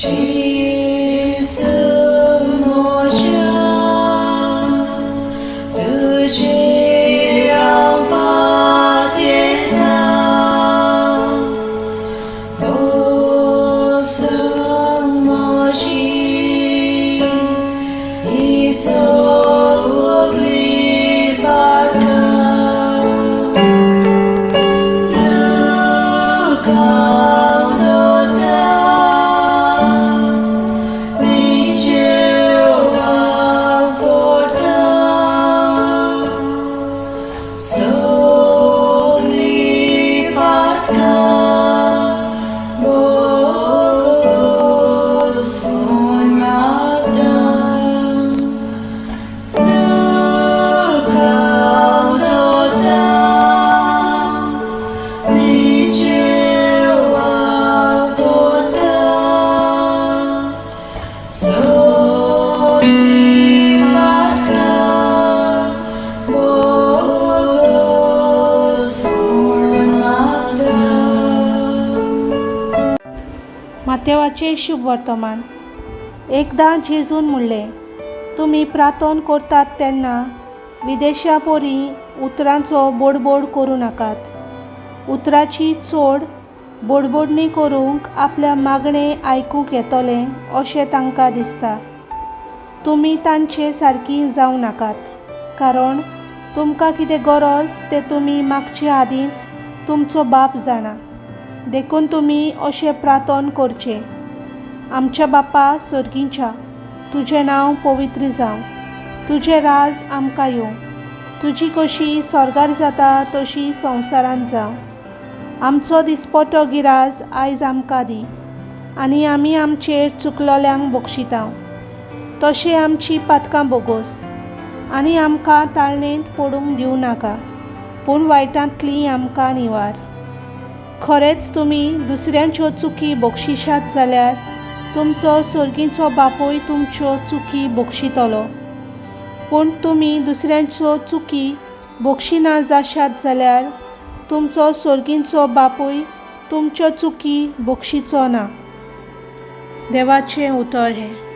जेसु मोजा तुझे रापात्यता बोसु मोजी इसो glibaka माथेवाचे शुभ वर्तमान। एकदां जेजून म्हणलें, तुमी प्रार्थना करतात तेन्ना विदेशा पोरी उतरांचो बोडबोड करूं नाकात। उतराची चड बोडबोडणी करूंक आपल्या मागणें आयकूंक येतलें अशें तांकां दिसता। तुमी तांचे सारकीं जावं नाकात, कारण तुमकां कितें गरज तें तुमी मागचे आदींच तुमचो बाप जाणा। देखून तुमी अशें प्रार्थना करचें, आमच्या बापा सर्गीच्या, तुजें नांव पवित्र जावं, तुजें राज आमकां येवं, तुजी कशी स्वर्गार जाता तशी संवसारांत जावं। आमचो दिसपटो गिराज आयज आमकां दी, आनी आमी आमचेर चुकलोल्यांक बक्षितांव, तशें आमची पातकां बोगोस, आनी आमकां ताळणेंत पडूंक दिवं नाका, पूण वायटांतली आमकां निवार। खरेंच तुमी दुसऱ्यांच्यो चुकी बक्षिशात जाल्यार तुमचो सर्गीचो बापूय तुमच्यो चुकी बक्षितलो, पूण तुमी दुसऱ्यांच्यो चुकी बक्षिना जाशात जाल्यार तुमचो सर्गीचो बापूय तुमच्यो चुकी बक्षिचो ना। देवाचें उतर हें।